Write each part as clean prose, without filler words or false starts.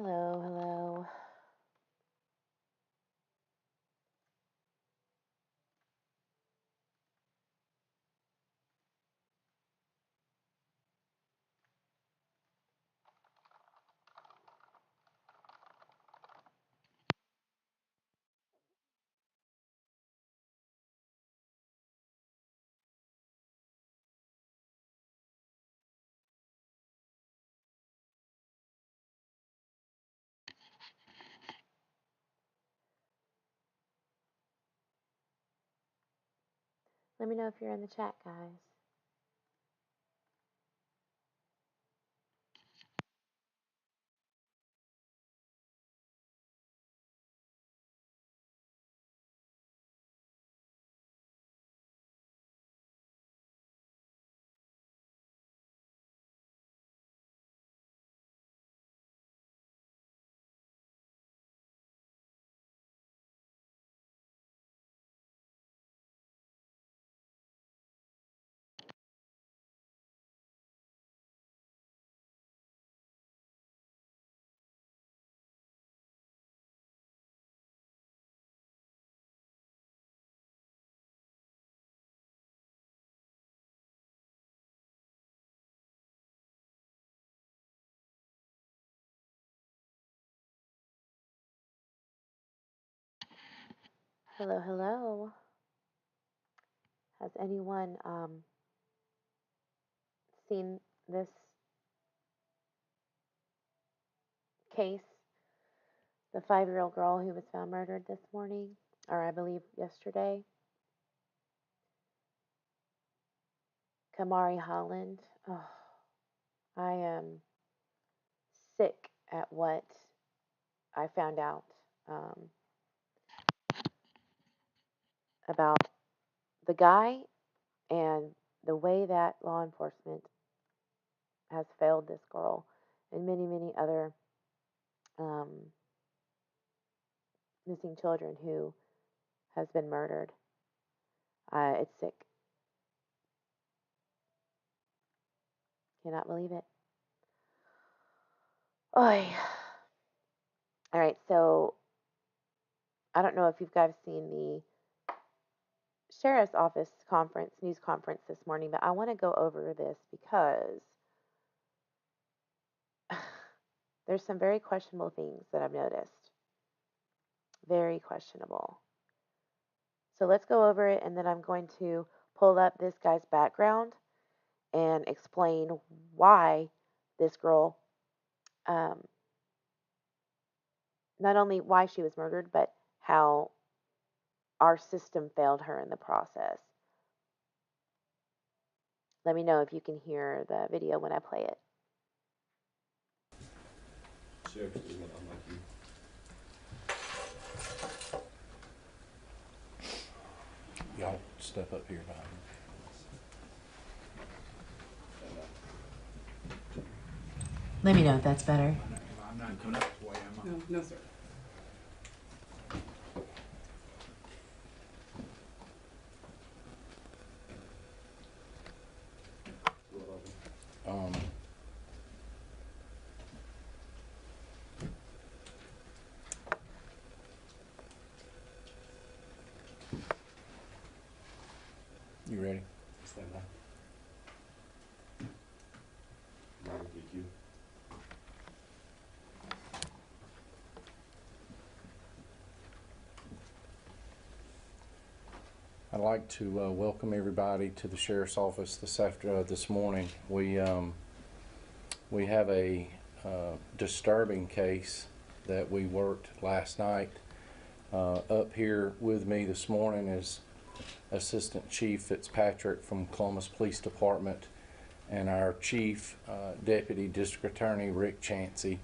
Hello, hello. Let me know if you're in the chat, guys. Hello, hello. Has anyone seen this case? The 5-year-old girl who was found murdered this morning, or I believe yesterday. Kamarie Holland. Oh, I am sick at what I found out about the guy and the way that law enforcement has failed this girl and many, many other um, missing children who has been murdered. It's sick. Cannot believe it. Oy. All right, so I don't know if you guys seen the sheriff's office news conference this morning, but I want to go over this because there's some very questionable things that I've noticed. Very questionable. So let's go over it, and then I'm going to pull up this guy's background and explain why this girl, um, not only why she was murdered, but how our system failed her in the process. Let me know if you can hear the video when I play it. Y'all step up here behind me. Let me know if that's better. I'm not coming up this way, am I? No, sir. Um, you ready? Stand by. DQ. I'd like to welcome everybody to the sheriff's office this morning. We have a disturbing case that we worked last night. Up here with me this morning is Assistant Chief Fitzpatrick from Columbus Police Department and our Chief Deputy District Attorney Rick Chansey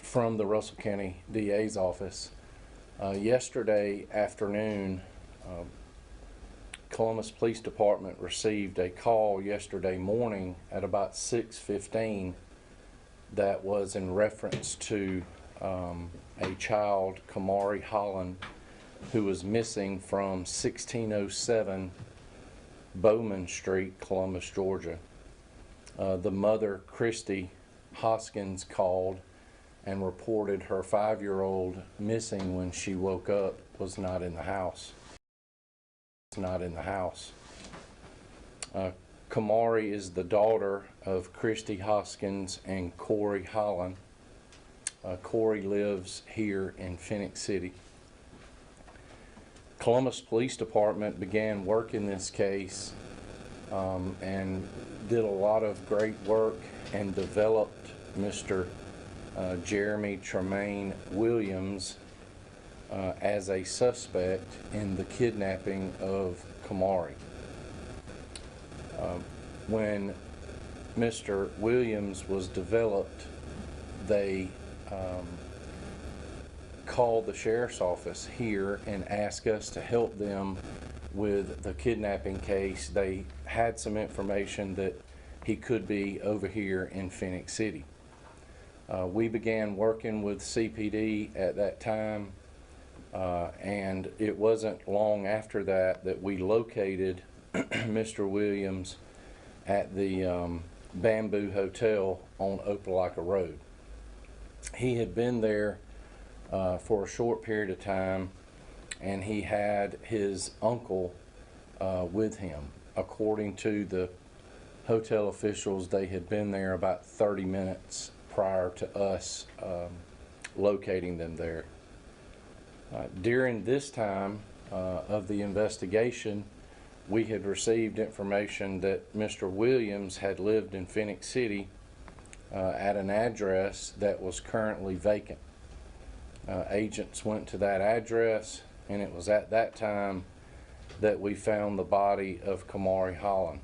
from the Russell County DA's office. Yesterday afternoon, Columbus Police Department received a call yesterday morning at about 6:15 that was in reference to a child, Kamarie Holland, who was missing from 1607 Bowman Street, Columbus, Georgia. The mother, Christy, Hoskins called and reported her 5-year-old missing when she woke up was not in the house. Kamarie is the daughter of Christy Hoskins and Kamarie Holland. Corey lives here in Phoenix City. Columbus Police Department began work in this case and did a lot of great work and developed Mr. Jeremy Tremaine Williams as a suspect in the kidnapping of Kamarie. When Mr. Williams was developed, they called the sheriff's office here and asked us to help them with the kidnapping case. They had some information that he could be over here in Phoenix City. We began working with CPD at that time, and it wasn't long after that that we located Mr. Williams at the Bamboo Hotel on Opelika Road. He had been there for a short period of time, and he had his uncle with him. According to the hotel officials, they had been there about 30 minutes prior to us locating them there. During this time of the investigation, we had received information that Mr. Williams had lived in Phoenix City at an address that was currently vacant. Agents went to that address, and it was at that time that we found the body of Kamarie Holland.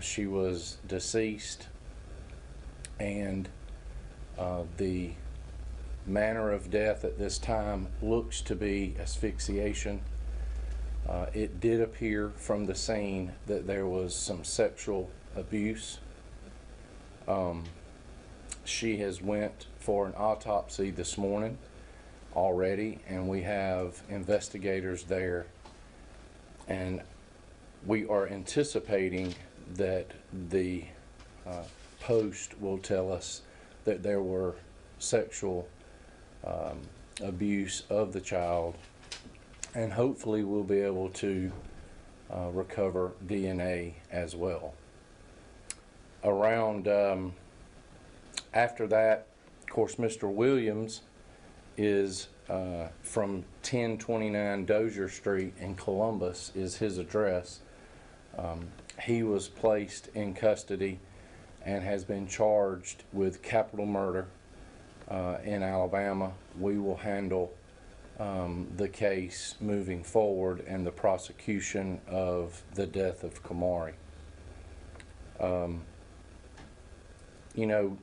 She was deceased, and the manner of death at this time looks to be asphyxiation. It did appear from the scene that there was some sexual abuse. She has went for an autopsy this morning already, and we have investigators there, and we are anticipating that the post will tell us that there were sexual abuse of the child, and hopefully we'll be able to recover DNA as well. Around after that, of course, Mr. Williams is from 1029 Dozier Street in Columbus is his address. He was placed in custody and has been charged with capital murder in Alabama. We will handle the case moving forward and the prosecution of the death of Kamarie. You know,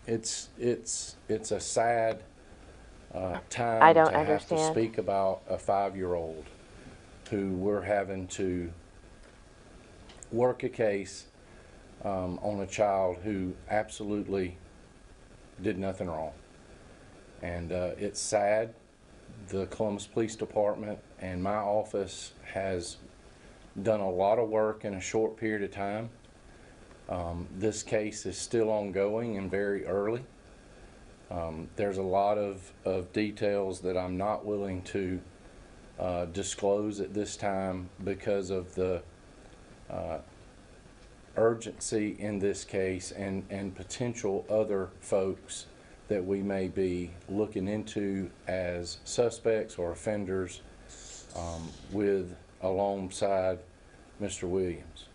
it's a sad time I don't to have to understand. speak about a 5-year-old who we're having to work a case on a child who absolutely did nothing wrong. And it's sad. The Columbus Police Department and my office has done a lot of work in a short period of time. This case is still ongoing and very early. There's a lot of details that I'm not willing to disclose at this time because of the urgency in this case and potential other folks that we may be looking into as suspects or offenders alongside Mr. Williams.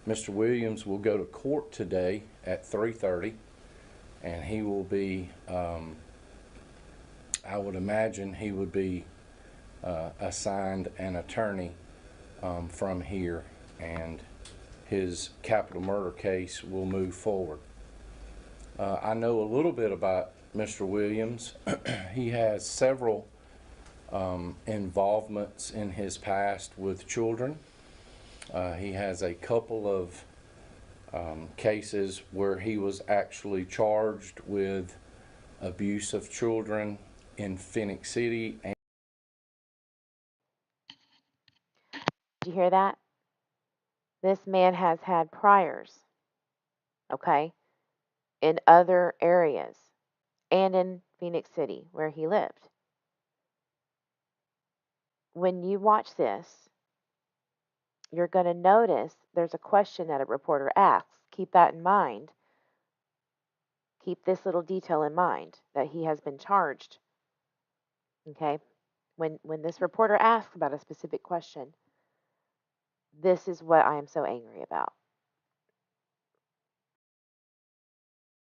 Mr. Williams will go to court today at 3:30, and he will be, I would imagine he would be assigned an attorney from here, and his capital murder case will move forward. I know a little bit about Mr. Williams. He has several involvements in his past with children. He has a couple of cases where he was actually charged with abuse of children in Phoenix City. Did you hear that? This man has had priors. Okay? in other areas and in Phoenix City where he lived. When you watch this, you're going to notice there's a question that a reporter asks. Keep that in mind. Keep this little detail in mind that he has been charged. Okay? When this reporter asks about a specific question, this is what I am so angry about.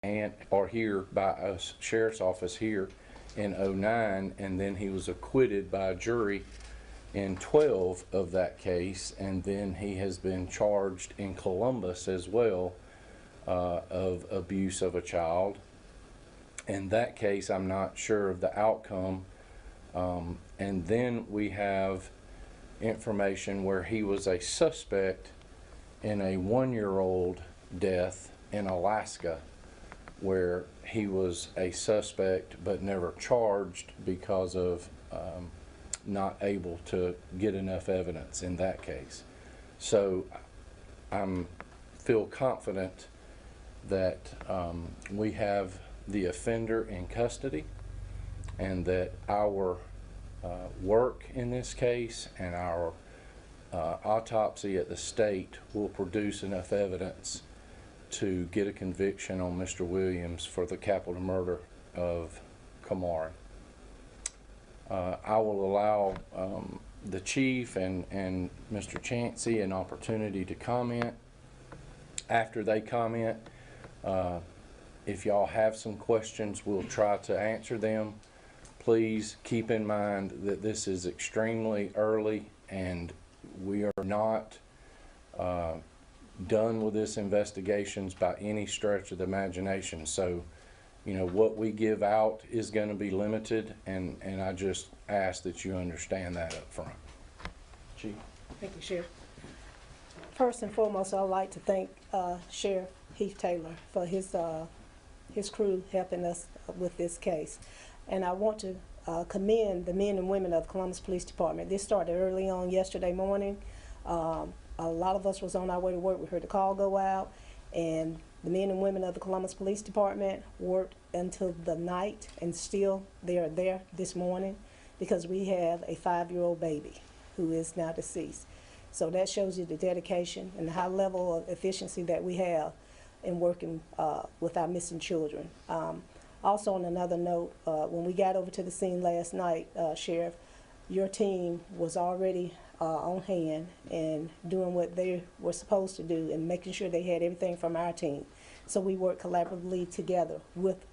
And are here by a sheriff's office here in '09, and then he was acquitted by a jury in 12 of that case, and then he has been charged in Columbus as well of abuse of a child. In that case, I'm not sure of the outcome. And then we have information where he was a suspect in a 1-year-old death in Alaska, where he was a suspect but never charged because of not able to get enough evidence in that case. So I feel confident that we have the offender in custody, and that our work in this case and our autopsy at the state will produce enough evidence to get a conviction on Mr. Williams for the capital murder of Kamarie. I will allow the chief and Mr. Chancey an opportunity to comment. After they comment, if y'all have some questions, we'll try to answer them. Please keep in mind that this is extremely early and we are not done with this investigations by any stretch of the imagination. So, you know, what we give out is going to be limited, and I just ask that you understand that up front. Chief. Thank you, Sheriff. First and foremost, I'd like to thank Sheriff Heath Taylor for his crew helping us with this case. And I want to commend the men and women of the Columbus Police Department. This started early on yesterday morning. A lot of us was on our way to work. We heard the call go out, and the men and women of the Columbus Police Department worked until the night, and still they are there this morning because we have a 5-year-old baby who is now deceased. So that shows you the dedication and the high level of efficiency that we have in working with our missing children. Also, on another note, when we got over to the scene last night, Sheriff, your team was already on hand and doing what they were supposed to do and making sure they had everything from our team. So we worked collaboratively together with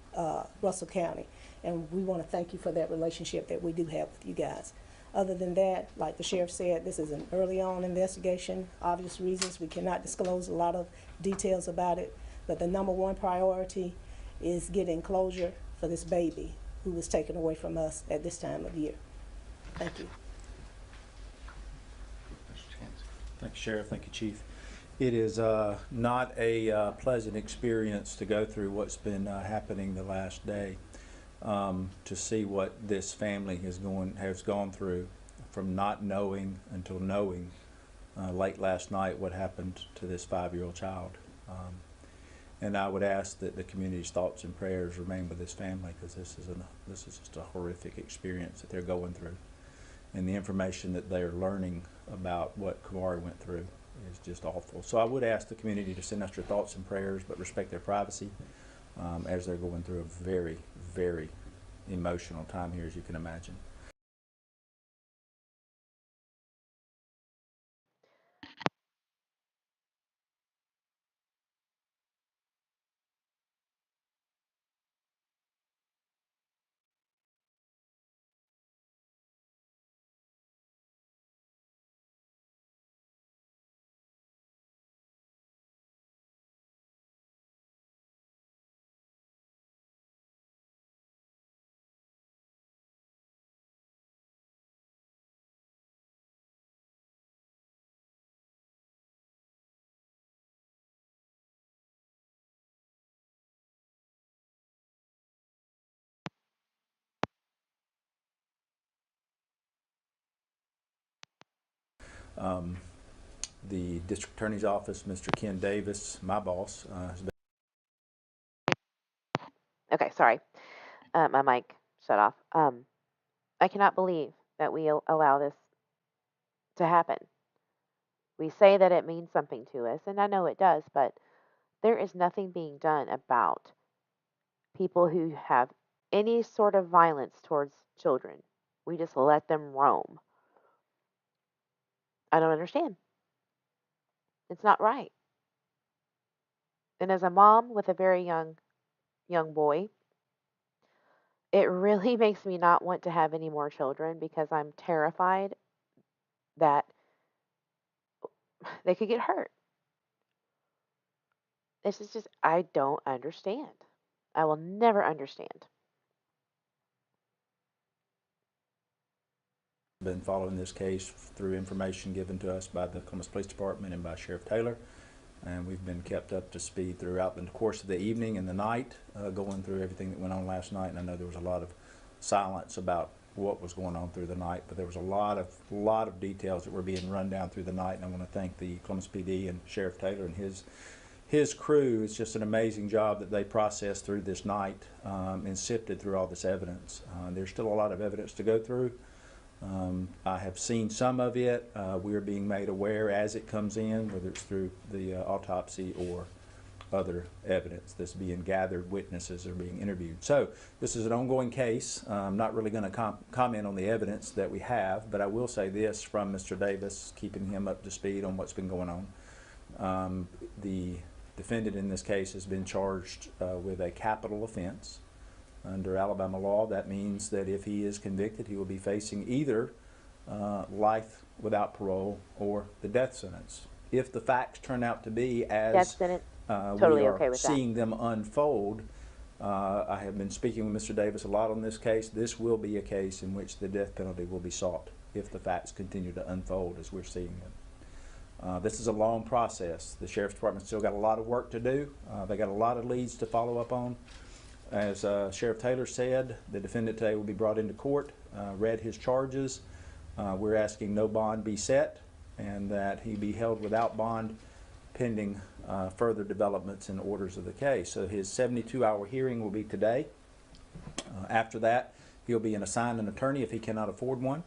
Russell County, and we want to thank you for that relationship that we do have with you guys. Other than that, like the sheriff said, this is an early on investigation. Obvious reasons we cannot disclose a lot of details about it, but the number one priority is getting closure for this baby who was taken away from us at this time of year. Thank you. Thank you, Sheriff. Thank you, Chief. It is not a pleasant experience to go through what's been happening the last day. To see what this family has gone through, from not knowing until knowing late last night what happened to this 5-year-old child. And I would ask that the community's thoughts and prayers remain with this family, because this is just a horrific experience that they're going through, and the information that they're learning about what Kamarie went through is just awful. So I would ask the community to send us your thoughts and prayers, but respect their privacy as they're going through a very, very emotional time here, as you can imagine. The District Attorney's Office, Mr. Ken Davis, my boss, has been Okay, sorry. My mic shut off. I cannot believe that we allow this to happen. We say that it means something to us, and I know it does, but there is nothing being done about people who have any sort of violence towards children. We just let them roam. I don't understand. It's not right. And as a mom with a very young boy, it really makes me not want to have any more children because I'm terrified that they could get hurt. This is just, I don't understand. I will never understand. Been following this case through information given to us by the Columbus Police Department and by Sheriff Taylor, and we've been kept up to speed throughout the course of the evening and the night, going through everything that went on last night. And I know there was a lot of silence about what was going on through the night, but there was a lot of details that were being run down through the night, and I want to thank the Columbus PD and Sheriff Taylor and his crew. It's just an amazing job that they processed through this night, and sifted through all this evidence. There's still a lot of evidence to go through. I have seen some of it. We are being made aware as it comes in, whether it's through the autopsy or other evidence that's being gathered, witnesses are being interviewed. So this is an ongoing case. I'm not really going to comment on the evidence that we have, but I will say this from Mr. Davis, keeping him up to speed on what's been going on. The defendant in this case has been charged with a capital offense. Under Alabama law, that means that if he is convicted, he will be facing either life without parole or the death sentence. If the facts turn out to be as Totally we are okay with that. seeing them unfold, I have been speaking with Mr. Davis a lot on this case. This will be a case in which the death penalty will be sought if the facts continue to unfold as we're seeing them. This is a long process. The Sheriff's Department still got a lot of work to do. They got a lot of leads to follow up on. As Sheriff Taylor said, the defendant today will be brought into court, read his charges. We're asking no bond be set and that he be held without bond pending further developments and orders of the case. So his 72-hour hearing will be today. After that, he'll be assigned an attorney if he cannot afford one.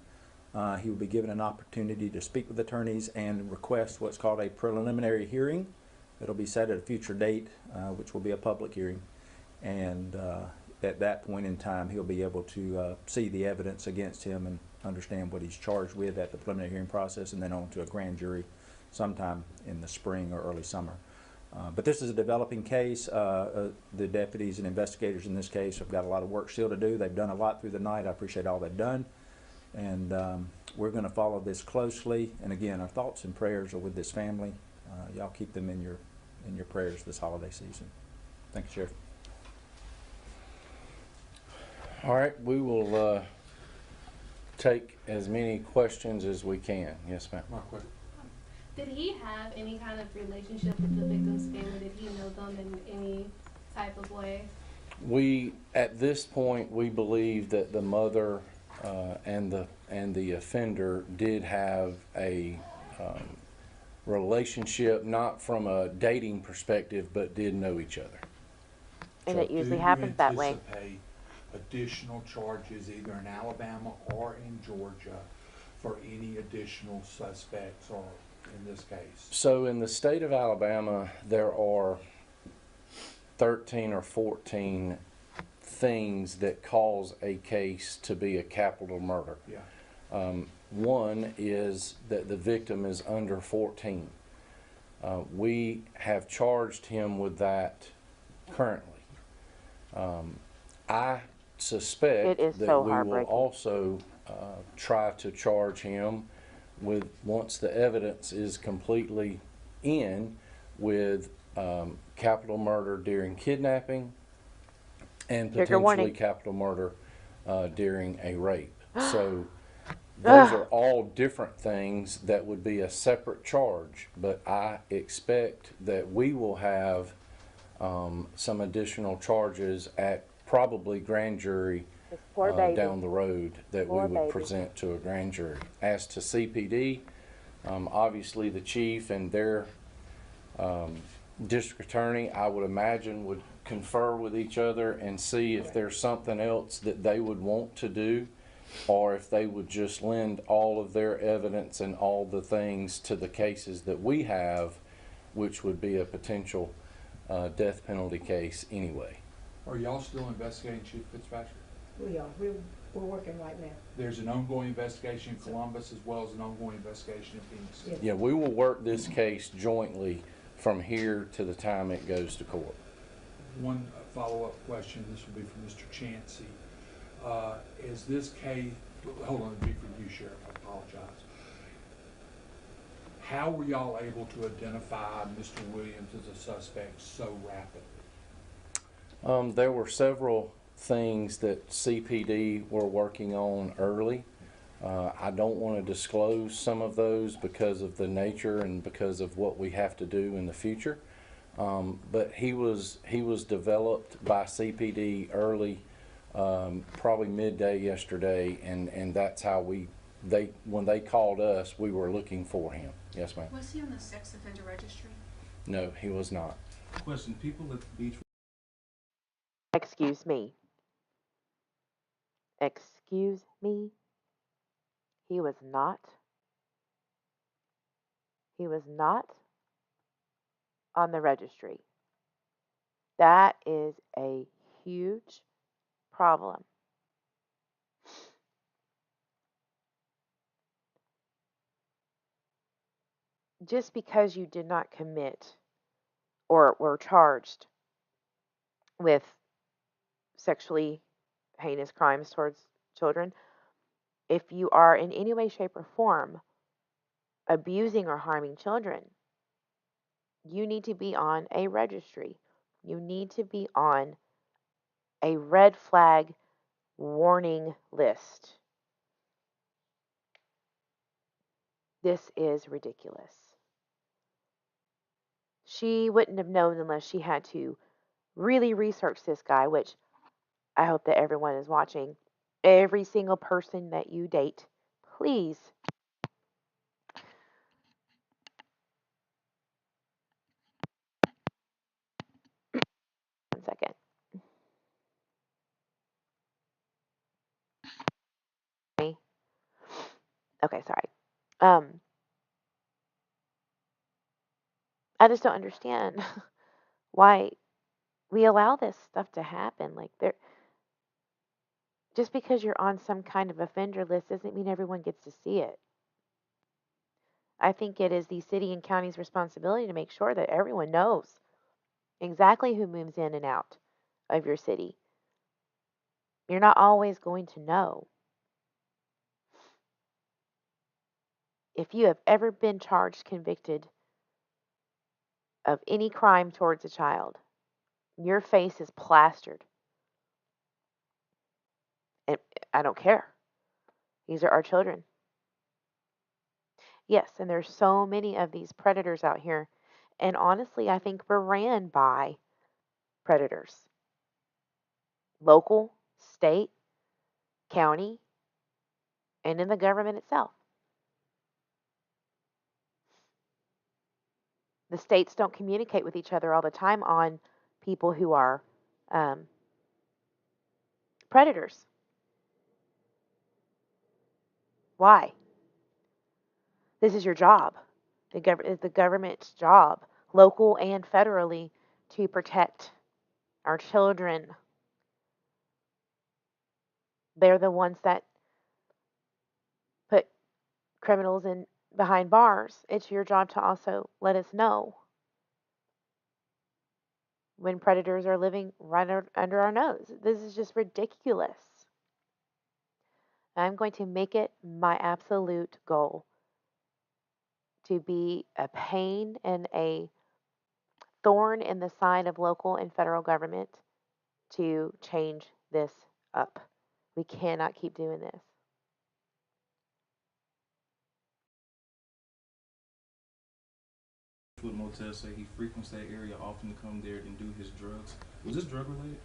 He will be given an opportunity to speak with attorneys and request what's called a preliminary hearing. It'll be set at a future date, which will be a public hearing. And at that point in time, he'll be able to see the evidence against him and understand what he's charged with at the preliminary hearing process, and then on to a grand jury sometime in the spring or early summer. But this is a developing case. The deputies and investigators in this case have got a lot of work still to do. They've done a lot through the night. I appreciate all they've done. And we're going to follow this closely. And again, our thoughts and prayers are with this family. Y'all keep them in your prayers this holiday season. Thank you, Sheriff. All right, we will take as many questions as we can. Yes, ma'am. My question. Did he have any kind of relationship with the victim's family? Did he know them in any type of way? We, at this point, we believe that the mother and the offender did have a relationship, not from a dating perspective, but did know each other. And it usually happens that way. Do you anticipate additional charges either in Alabama or in Georgia for any additional suspects or in this case? So in the state of Alabama, there are 13 or 14 things that cause a case to be a capital murder. Yeah. One is that the victim is under 14. We have charged him with that currently. I suspect that we will also try to charge him with, once the evidence is completely in, with capital murder during kidnapping and potentially capital murder during a rape. So those are all different things that would be a separate charge, but I expect that we will have some additional charges at probably grand jury down the road that we would present to a grand jury. As to CPD, obviously the chief and their district attorney, I would imagine, confer with each other and see if there's something else that they would want to do, or if they would just lend all of their evidence and all the things to the cases that we have, which would be a potential death penalty case anyway. Are y'all still investigating Chief Fitzpatrick? We are. We're working right now. There's an ongoing investigation in Columbus as well as an ongoing investigation in Phoenix. Yes. Yeah, we will work this case jointly from here to the time it goes to court. One follow-up question, this will be from Mr. Chansey. Is this case, hold on, it'll be for you, Sheriff, I apologize. How were y'all able to identify Mr. Williams as a suspect so rapidly? There were several things that CPD were working on early. I don't want to disclose some of those because of the nature and because of what we have to do in the future. But he was developed by CPD early, probably midday yesterday, and that's how when they called us, we were looking for him. Yes, ma'am. Was he on the sex offender registry? No, he was not. Question, people at the beach. Excuse me. Excuse me. He was not. He was not on the registry. That is a huge problem. Just because you did not commit or were charged with sexually heinous crimes towards children, if you are in any way, shape, or form abusing or harming children, you need to be on a registry. You need to be on a red flag warning list. This is ridiculous. She wouldn't have known unless she had to really research this guy, which I hope that everyone is watching. Every single person that you date, please. One second. Okay, sorry. I just don't understand why we allow this stuff to happen. Like just because you're on some kind of offender list doesn't mean everyone gets to see it. I think it is the city and county's responsibility to make sure that everyone knows exactly who moves in and out of your city. You're not always going to know. If you have ever been charged, convicted of any crime towards a child, your face is plastered. And I don't care. These are our children. Yes, and there's so many of these predators out here. And honestly, I think we're ran by predators. Local, state, county, and in the government itself. The states don't communicate with each other all the time on people who are predators. Why? This is your job. It's the government's job, local and federally, to protect our children. They're the ones that put criminals in behind bars. It's your job to also let us know when predators are living right under our nose. This is just ridiculous. I'm going to make it my absolute goal to be a pain and a thorn in the side of local and federal government to change this up. We cannot keep doing this. Food Motel say he frequents that area often to come there and do his drugs. Was this drug related?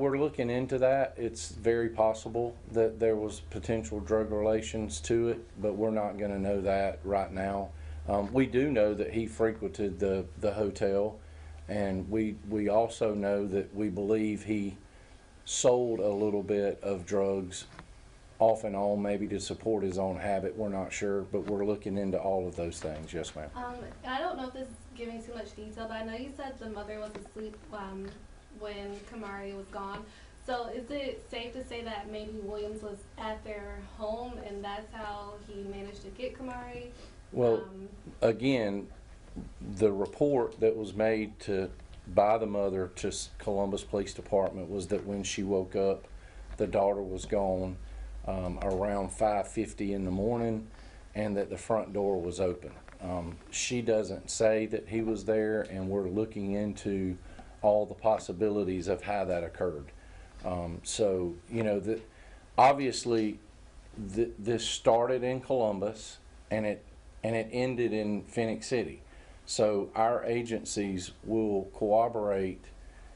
We're looking into that. It's very possible that there was potential drug relations to it, but we're not going to know that right now. We do know that he frequented the hotel And we also know that we believe he sold a little bit of drugs off and on, maybe to support his own habit. We're not sure, but we're looking into all of those things. Yes, ma'am. I don't know if this is giving too much detail, but I know you said the mother was asleep when Kamarie was gone. So is it safe to say that maybe Williams was at their home and that's how he managed to get Kamarie? Well, Um, again, the report that was made by the mother to Columbus Police Department was that when she woke up, the daughter was gone around 5:50 in the morning, and that the front door was open. She doesn't say that he was there, and we're looking into all the possibilities of how that occurred. So, obviously, this started in Columbus, and it ended in Phoenix City. So our agencies will cooperate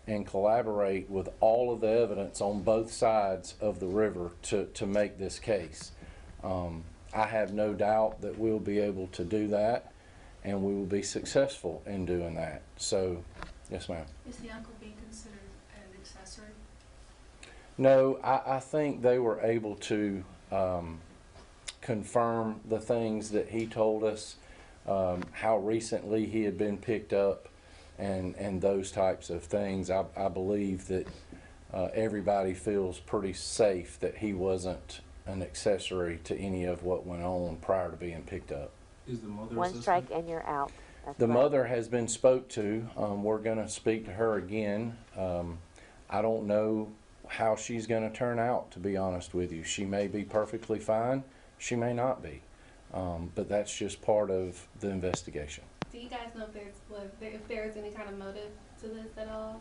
and collaborate with all of the evidence on both sides of the river to make this case. I have no doubt that we'll be able to do that, and we will be successful in doing that. So, yes, ma'am. Is the uncle being considered an accessory? No, I think they were able to confirm the things that he told us, how recently he had been picked up, and those types of things. I believe that everybody feels pretty safe that he wasn't an accessory to any of what went on prior to being picked up. Is the mother a One suspect? strike and you're out. That's The right. mother has been spoke to. We're going to speak to her again. I don't know how she's going to turn out, to be honest with you. She may be perfectly fine. She may not be. But that's just part of the investigation. do you guys know if there's any kind of motive to this at all?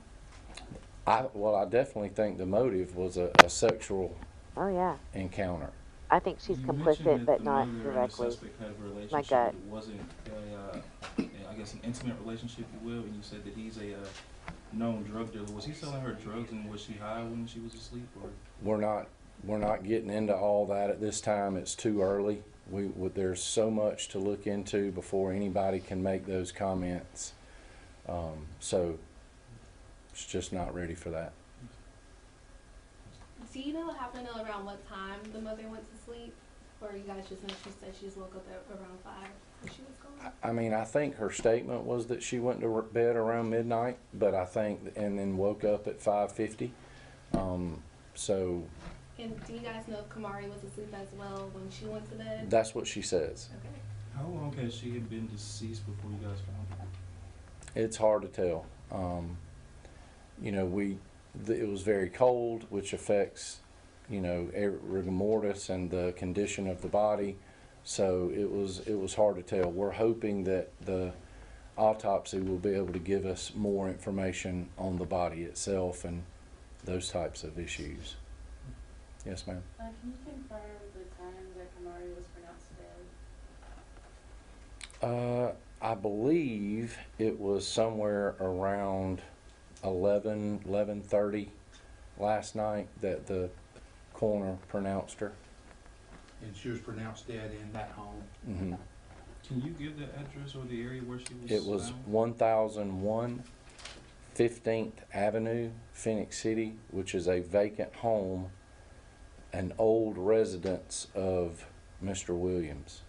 I definitely think the motive was a sexual Oh yeah. encounter. I think she's You complicit, mentioned that but the not mother and the directly. suspect had a My relationship, gut. but it wasn't I guess an intimate relationship, if you will, and you said that he's a known drug dealer. Was he selling her drugs, and was she high when she was asleep, or? We're not getting into all that at this time. It's too early. There's so much to look into before anybody can make those comments. So it's just not ready for that. Do you know, happen to know around what time the mother went to sleep? Or you guys just know she said she just woke up at around 5 when she was gone? I mean, I think her statement was that she went to bed around midnight, but I think, and then woke up at 5:50. So And do you guys know if Kamarie was asleep as well when she went to bed? that's what she says. Okay. How long has she been deceased before you guys found her? It's hard to tell. It was very cold, which affects, rigor mortis and the condition of the body. So it was hard to tell. We're hoping that the autopsy will be able to give us more information on the body itself and those types of issues. Yes, ma'am. Can you confirm the time that Kamarie was pronounced dead? I believe it was somewhere around 11:30 last night that the coroner pronounced her. And she was pronounced dead in that home. Mm-hmm. Can you give the address or the area where she was It was found? 1001 15th Avenue, Phoenix City, which is a vacant home, an old residence of Mr. Williams.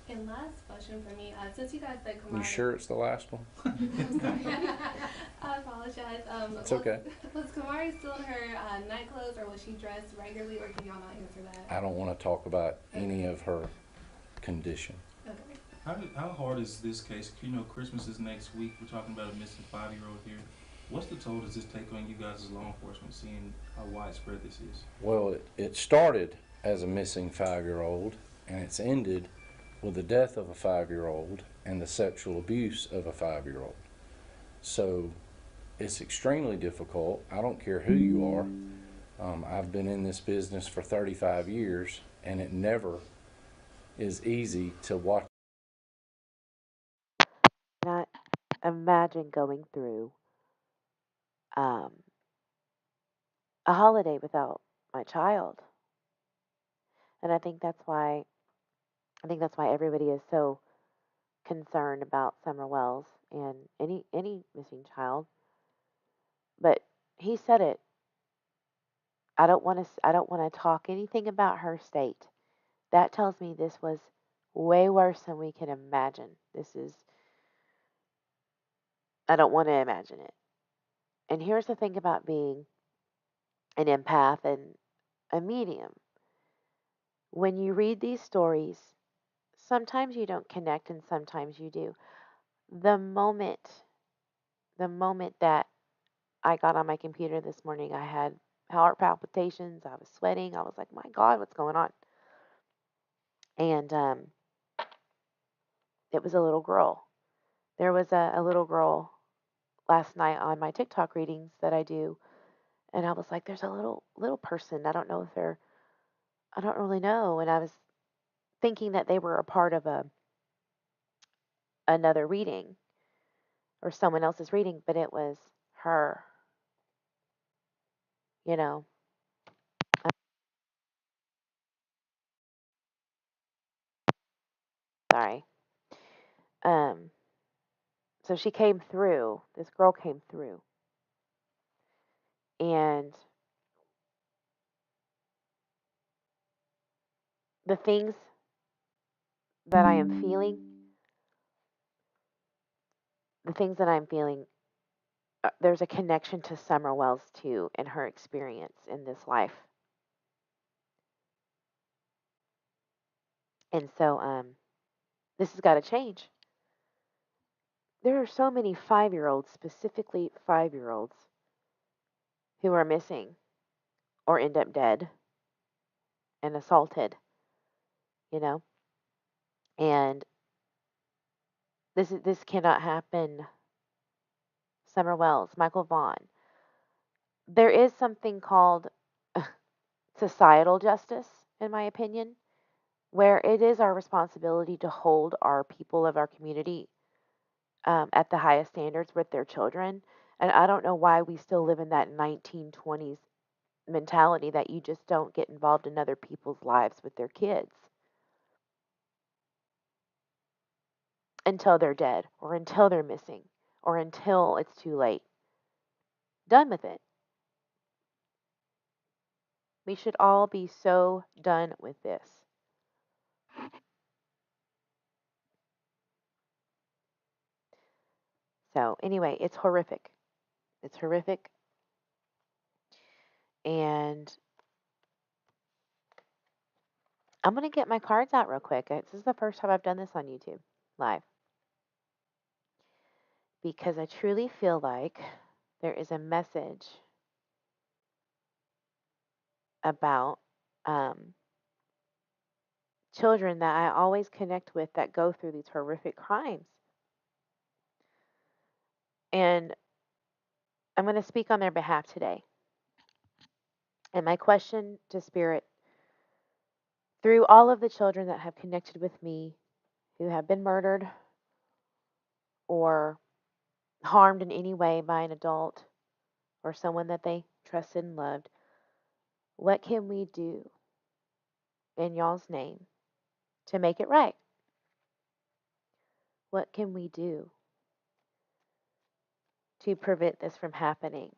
And last question for me, since you guys said Kamarie. You sure it's the last one? I'm sorry. I apologize. It's okay. Was Kamarie still in her night clothes, or was she dressed regularly, or can y'all not answer that? I don't want to talk about any of her condition. Okay. How hard is this case? You know, Christmas is next week. We're talking about a missing 5-year-old here. What's the toll does this take on you guys as law enforcement, seeing how widespread this is? Well, it started as a missing 5-year-old, and it's ended with the death of a 5-year-old and the sexual abuse of a 5-year-old. So it's extremely difficult. I don't care who you are. I've been in this business for 35 years, and it never is easy to watch. Not imagine going through um, a holiday without my child. And I think that's why everybody is so concerned about Summer Wells and any missing child. But he said it. I don't want to talk anything about her state. That tells me this was way worse than we can imagine. This is I don't want to imagine it. And here's the thing about being an empath and a medium. When you read these stories, sometimes you don't connect and sometimes you do. The moment the moment that I got on my computer this morning, I had heart palpitations, I was sweating. I was like, "My God, what's going on?" And it was a little girl. There was a little girl last night on my TikTok readings that I do, and I was like, "There's a little person. I don't know if they're I don't really know." And I was thinking that they were a part of a another reading or someone else's reading, but it was her, you know. I'm sorry. Um, so she came through. This girl came through, and the things that I am feeling, the things that I'm feeling, there's a connection to Summer Wells too and her experience in this life. And so, this has got to change. There are so many 5-year-olds, specifically 5-year-olds, who are missing or end up dead and assaulted, you know? And this cannot happen. Summer Wells, Michael Vaughn. There is something called societal justice, in my opinion, where it is our responsibility to hold our people of our community at the highest standards with their children. And I don't know why we still live in that 1920s mentality that you just don't get involved in other people's lives with their kids until they're dead or until they're missing or until it's too late. Done with it. We should all be so done with this. So, anyway, it's horrific. It's horrific. And I'm going to get my cards out real quick. This is the first time I've done this on YouTube live because I truly feel like there is a message about um, children that I always connect with that go through these horrific crimes. And I'm going to speak on their behalf today. And my question to Spirit, through all of the children that have connected with me who have been murdered or harmed in any way by an adult or someone that they trusted and loved, what can we do in y'all's name to make it right? What can we do to prevent this from happening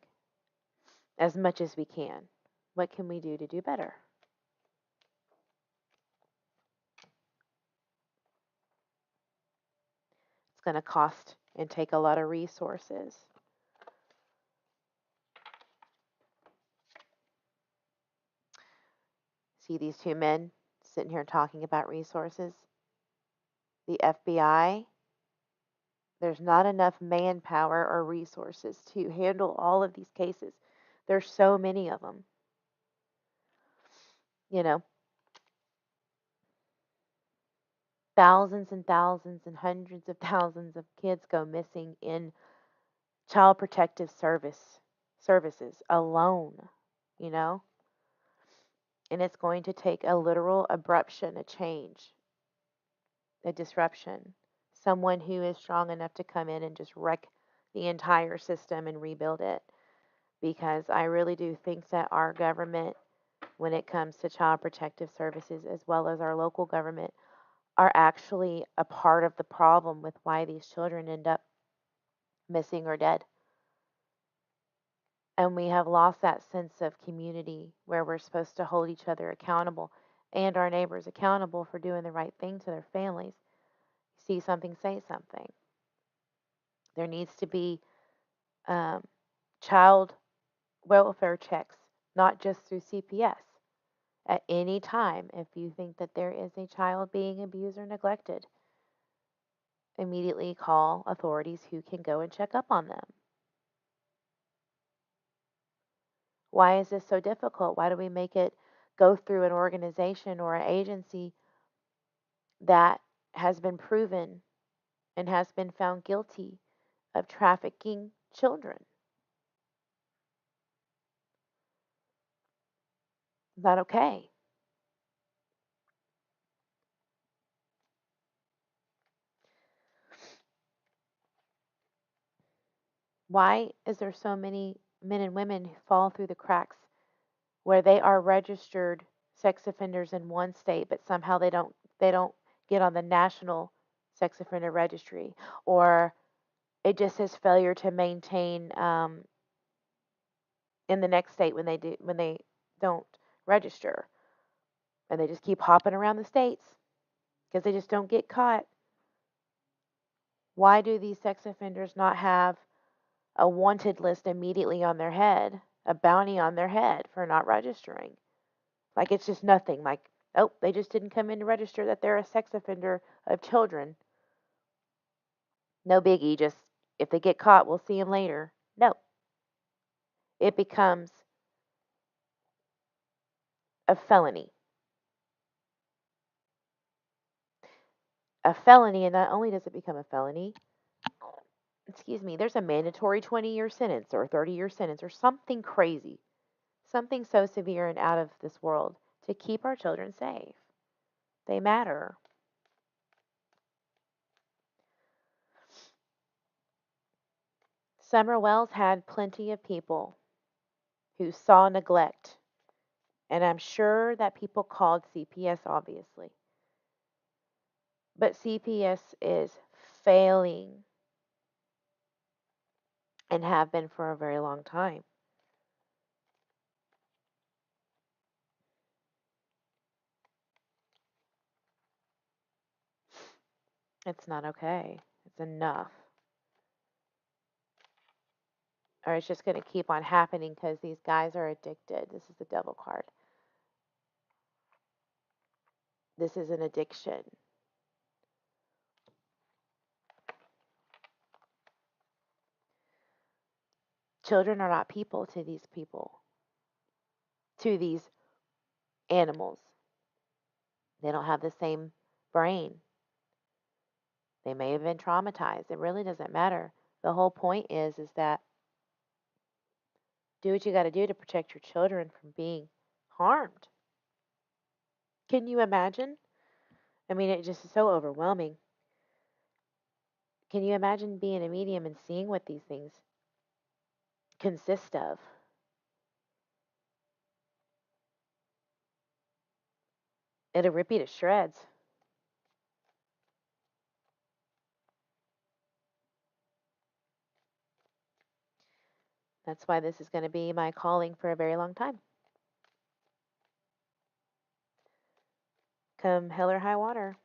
as much as we can? What can we do to do better? It's going to cost and take a lot of resources. See these two men sitting here talking about resources? The FBI, there's not enough manpower or resources to handle all of these cases. There's so many of them. You know, thousands and thousands and hundreds of thousands of kids go missing in child protective services alone, you know? And it's going to take a literal abruption, a change, a disruption. Someone who is strong enough to come in and just wreck the entire system and rebuild it. Because I really do think that our government, when it comes to child protective services, as well as our local government, are actually a part of the problem with why these children end up missing or dead. And we have lost that sense of community where we're supposed to hold each other accountable and our neighbors accountable for doing the right thing to their families. See something, say something. There needs to be um, child welfare checks, not just through CPS. At any time, if you think that there is a child being abused or neglected, immediately call authorities who can go and check up on them. Why is this so difficult? Why do we make it go through an organization or an agency that has been proven and has been found guilty of trafficking children? Not okay. Why is there so many men and women who fall through the cracks where they are registered sex offenders in one state, but somehow they don't get on the national sex offender registry, or it just says failure to maintain in the next state when they don't register, and they just keep hopping around the states because they just don't get caught. Why do these sex offenders not have a wanted list immediately on their head, a bounty on their head for not registering? Like it's just nothing. Like, oh, they just didn't come in to register that they're a sex offender of children. No biggie. Just if they get caught, we'll see them later. No, it becomes a felony. A felony, and not only does it become a felony, excuse me, there's a mandatory 20-year sentence or 30-year sentence or something crazy, something so severe and out of this world to keep our children safe. They matter. Summer Wells had plenty of people who saw neglect, and I'm sure that people called CPS, obviously. But CPS is failing and have been for a very long time. It's not okay. It's enough. Or it's just going to keep on happening because these guys are addicted. This is the devil card. This is an addiction. Children are not people, to these animals. They don't have the same brain. They may have been traumatized. It really doesn't matter. The whole point is that do what you got to do to protect your children from being harmed. Can you imagine? I mean, it just is so overwhelming. Can you imagine being a medium and seeing what these things consist of? It'll rip you to shreds. That's why this is going to be my calling for a very long time. Come hell or high water.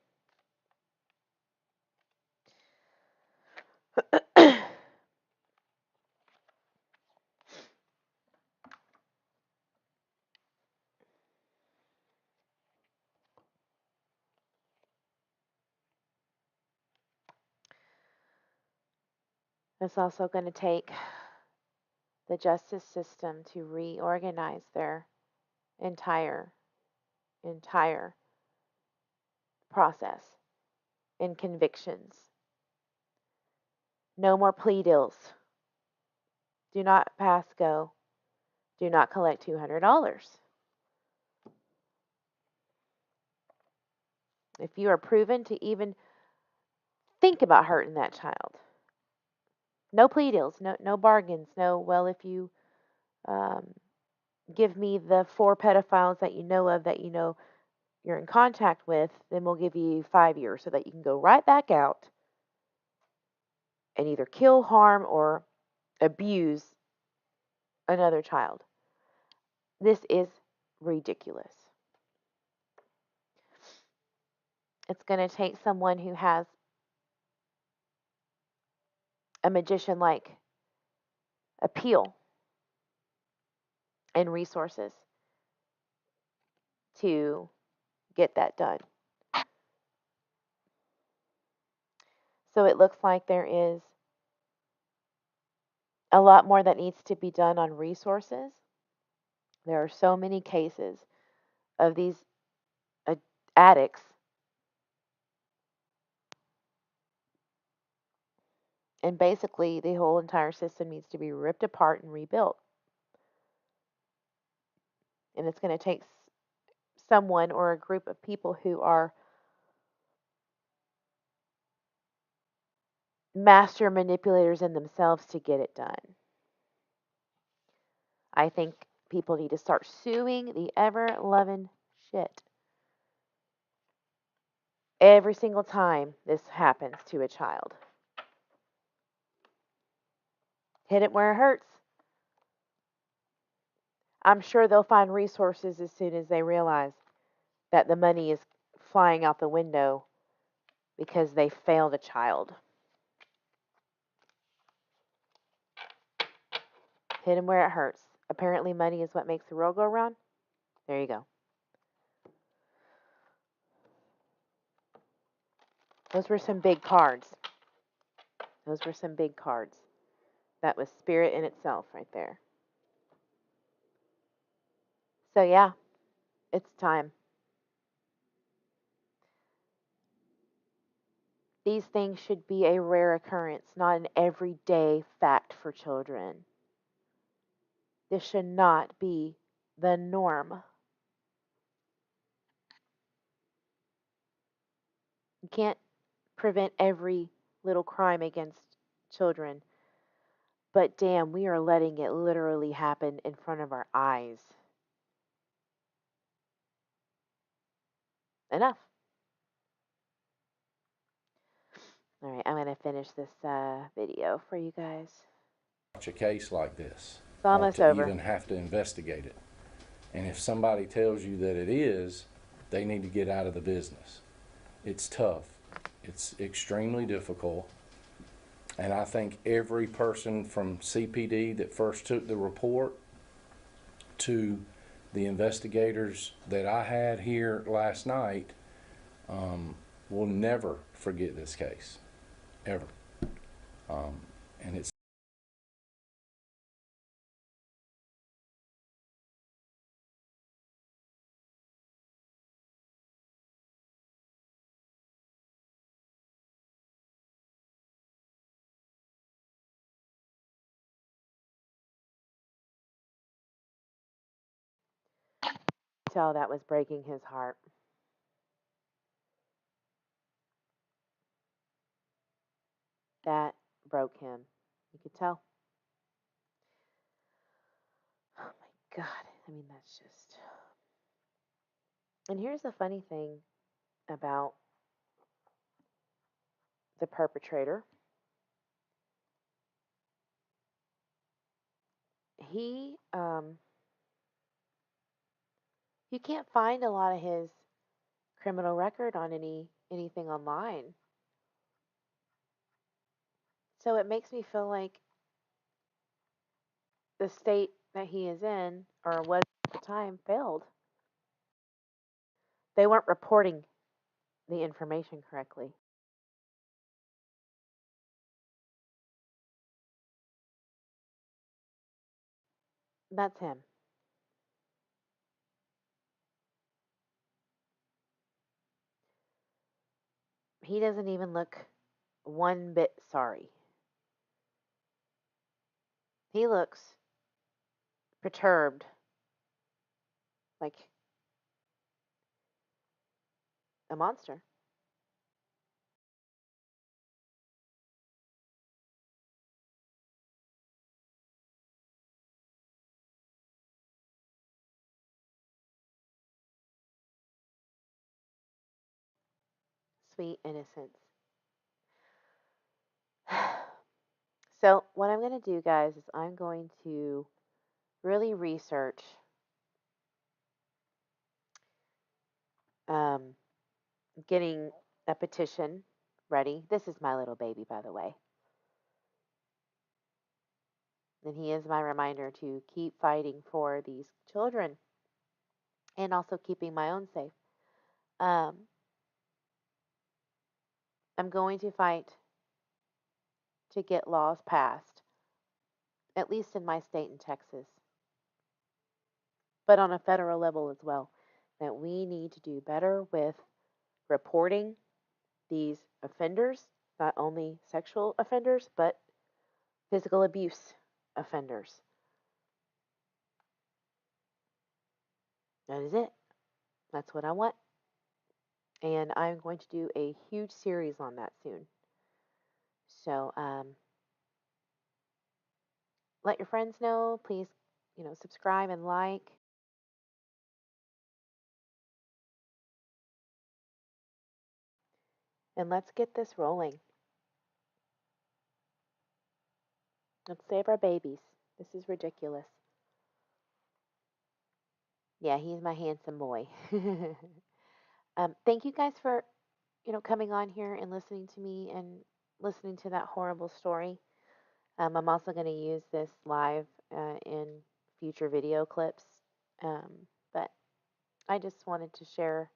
It's also going to take the justice system to reorganize their entire process in convictions. No more plea deals. Do not pass go. Do not collect $200. If you are proven to even think about hurting that child, no plea deals, no bargains, no, well, if you um, give me the 4 pedophiles that you know of that you know you're in contact with, then we'll give you 5 years so that you can go right back out and either kill, harm, or abuse another child. This is ridiculous. It's going to take someone who has a magician like appeal and resources to get that done. So it looks like there is a lot more that needs to be done on resources. There are so many cases of these addicts, and basically the whole entire system needs to be ripped apart and rebuilt. And it's going to take someone or a group of people who are master manipulators in themselves to get it done. I think people need to start suing the ever loving shit every single time this happens to a child. Hit it where it hurts. I'm sure they'll find resources as soon as they realize that the money is flying out the window because they failed a child. Hit them where it hurts. Apparently, money is what makes the world go round. There you go. Those were some big cards. Those were some big cards. That was spirit in itself right there. So, yeah, it's time. These things should be a rare occurrence, not an everyday fact for children. This should not be the norm. You can't prevent every little crime against children, but damn, we are letting it literally happen in front of our eyes. Enough. All right, I'm going to finish this video for you guys. Watch a case like this, It's almost to over. even have to investigate it. And if somebody tells you that it is, they need to get out of the business. It's tough. It's extremely difficult. And I think every person from CPD that first took the report to the investigators that I had here last night will never forget this case, ever. And it's Tell that was breaking his heart. That broke him. You could tell. Oh my God. I mean, that's just. And here's the funny thing about the perpetrator. He, you can't find a lot of his criminal record on anything online. So it makes me feel like the state that he is in, or was at the time, failed. They weren't reporting the information correctly. That's him. He doesn't even look one bit sorry. He looks perturbed, like a monster. Sweet innocence. So, what I'm going to do, guys, is I'm going to really research um, getting a petition ready. This is my little baby, by the way. And he is my reminder to keep fighting for these children and also keeping my own safe. Um, I'm going to fight to get laws passed, at least in my state in Texas, but on a federal level as well, that we need to do better with reporting these offenders, not only sexual offenders, but physical abuse offenders. That is it. That's what I want. And I'm going to do a huge series on that soon. So let your friends know. Please, subscribe and like. And let's get this rolling. Let's save our babies. This is ridiculous. Yeah, he's my handsome boy. Thank you guys for, coming on here and listening to me and listening to that horrible story. I'm also going to use this live in future video clips. Um, but I just wanted to share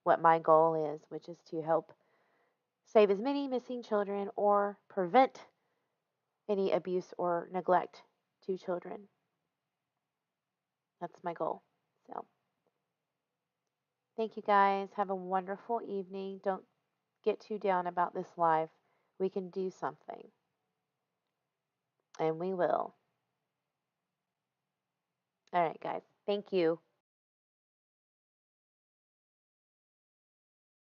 what my goal is, which is to help save as many missing children or prevent any abuse or neglect to children. That's my goal. So, thank you guys. Have a wonderful evening. Don't get too down about this live. We can do something, and we will. All right, guys. Thank you.